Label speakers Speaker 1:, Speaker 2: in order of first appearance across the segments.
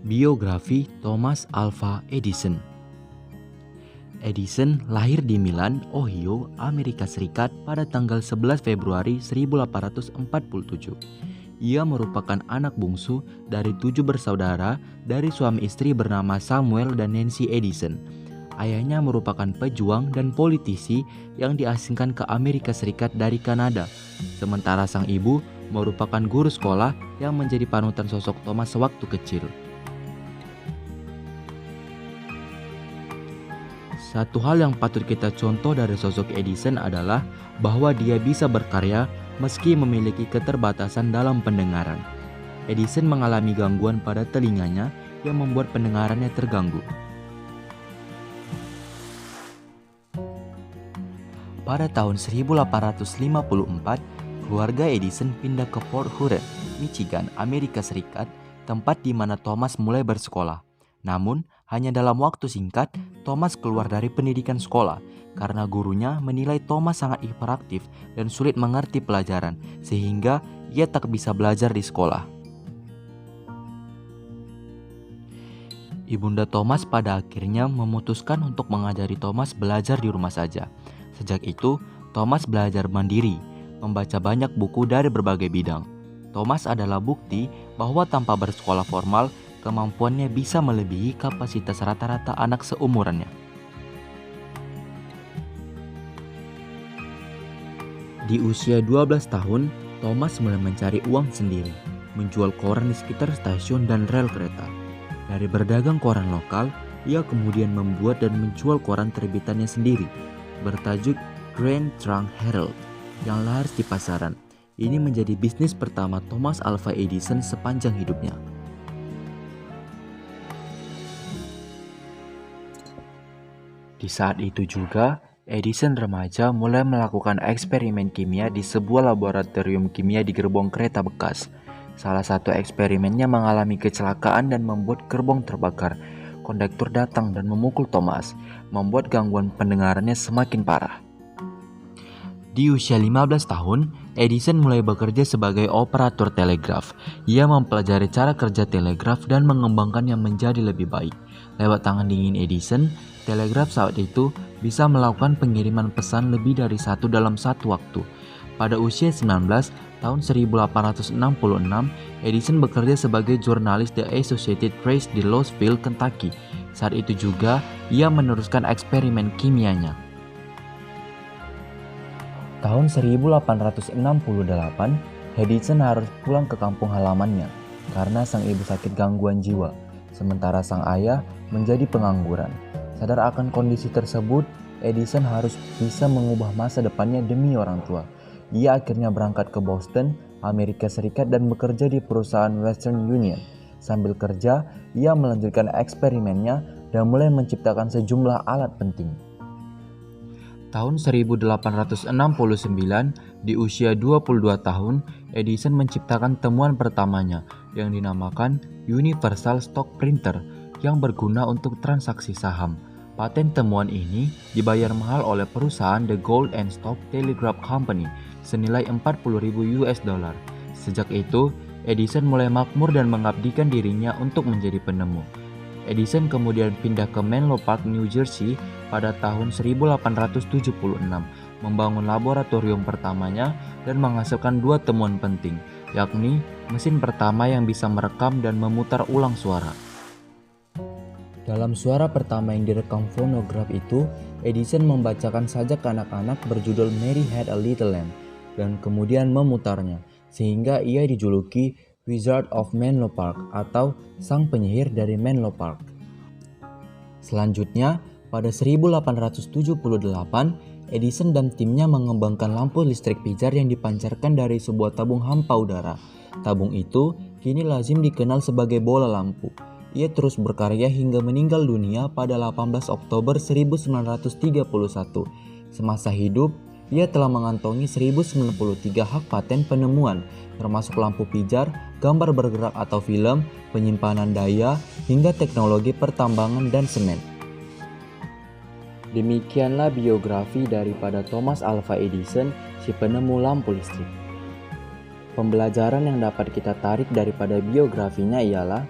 Speaker 1: Biografi Thomas Alva Edison. Edison lahir di Milan, Ohio, Amerika Serikat pada tanggal 11 Februari 1847. Ia merupakan anak bungsu dari 7 bersaudara dari suami istri bernama Samuel dan Nancy Edison. Ayahnya merupakan pejuang dan politisi yang diasingkan ke Amerika Serikat dari Kanada. Sementara sang ibu merupakan guru sekolah yang menjadi panutan sosok Thomas sewaktu kecil. Satu hal yang patut kita contoh dari sosok Edison adalah bahwa dia bisa berkarya meski memiliki keterbatasan dalam pendengaran. Edison mengalami gangguan pada telinganya yang membuat pendengarannya terganggu. Pada tahun 1854, keluarga Edison pindah ke Port Huron, Michigan, Amerika Serikat, tempat di mana Thomas mulai bersekolah. Namun, hanya dalam waktu singkat, Thomas keluar dari pendidikan sekolah karena gurunya menilai Thomas sangat hiperaktif dan sulit mengerti pelajaran, sehingga ia tak bisa belajar di sekolah. Ibunda Thomas pada akhirnya memutuskan untuk mengajari Thomas belajar di rumah saja. Sejak itu, Thomas belajar mandiri, membaca banyak buku dari berbagai bidang. Thomas adalah bukti bahwa tanpa bersekolah formal, kemampuannya bisa melebihi kapasitas rata-rata anak seumurannya. Di usia 12 tahun, Thomas mulai mencari uang sendiri, menjual koran di sekitar stasiun dan rel kereta. Dari berdagang koran lokal, ia kemudian membuat dan menjual koran terbitannya sendiri, bertajuk Grand Trunk Herald, yang laris di pasaran. Ini menjadi bisnis pertama Thomas Alva Edison sepanjang hidupnya. Di saat itu juga, Edison remaja mulai melakukan eksperimen kimia di sebuah laboratorium kimia di gerbong kereta bekas. Salah satu eksperimennya mengalami kecelakaan dan membuat gerbong terbakar. Kondektur datang dan memukul Thomas, membuat gangguan pendengarannya semakin parah. Di usia 15 tahun, Edison mulai bekerja sebagai operator telegraf. Ia mempelajari cara kerja telegraf dan mengembangkannya menjadi lebih baik. Lewat tangan dingin Edison, telegraf saat itu bisa melakukan pengiriman pesan lebih dari satu dalam satu waktu. Pada usia 19, tahun 1866, Edison bekerja sebagai jurnalis The Associated Press di Louisville, Kentucky. Saat itu juga, ia meneruskan eksperimen kimianya. Tahun 1868, Edison harus pulang ke kampung halamannya karena sang ibu sakit gangguan jiwa, sementara sang ayah menjadi pengangguran. Sadar akan kondisi tersebut, Edison harus bisa mengubah masa depannya demi orang tua. Ia akhirnya berangkat ke Boston, Amerika Serikat dan bekerja di perusahaan Western Union. Sambil kerja, ia melanjutkan eksperimennya dan mulai menciptakan sejumlah alat penting. Tahun 1869, di usia 22 tahun, Edison menciptakan temuan pertamanya yang dinamakan Universal Stock Printer yang berguna untuk transaksi saham. Paten temuan ini dibayar mahal oleh perusahaan The Gold and Stock Telegraph Company senilai $40.000. Sejak itu, Edison mulai makmur dan mengabdikan dirinya untuk menjadi penemu. Edison kemudian pindah ke Menlo Park, New Jersey pada tahun 1876, membangun laboratorium pertamanya dan menghasilkan 2 temuan penting, yakni mesin pertama yang bisa merekam dan memutar ulang suara. Dalam suara pertama yang direkam fonograf itu, Edison membacakan sajak anak-anak berjudul Mary Had a Little Lamb dan kemudian memutarnya, sehingga ia dijuluki Wizard of Menlo Park atau sang penyihir dari Menlo Park. Selanjutnya, pada 1878, Edison dan timnya mengembangkan lampu listrik pijar yang dipancarkan dari sebuah tabung hampa udara. Tabung itu kini lazim dikenal sebagai bola lampu. Ia terus berkarya hingga meninggal dunia pada 18 Oktober 1931. Semasa hidup, ia telah mengantongi 1093 hak paten penemuan, termasuk lampu pijar, gambar bergerak atau film, penyimpanan daya, hingga teknologi pertambangan dan semen. Demikianlah biografi daripada Thomas Alva Edison, si penemu lampu listrik. Pembelajaran yang dapat kita tarik daripada biografinya ialah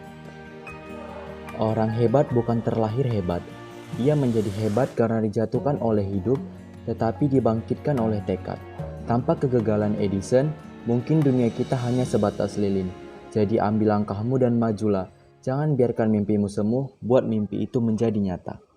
Speaker 1: Orang hebat bukan terlahir hebat. Ia menjadi hebat karena dijatuhkan oleh hidup, tetapi dibangkitkan oleh tekad. Tanpa kegagalan Edison, mungkin dunia kita hanya sebatas lilin. Jadi ambil langkahmu dan majulah. Jangan biarkan mimpimu semu, buat mimpi itu menjadi nyata.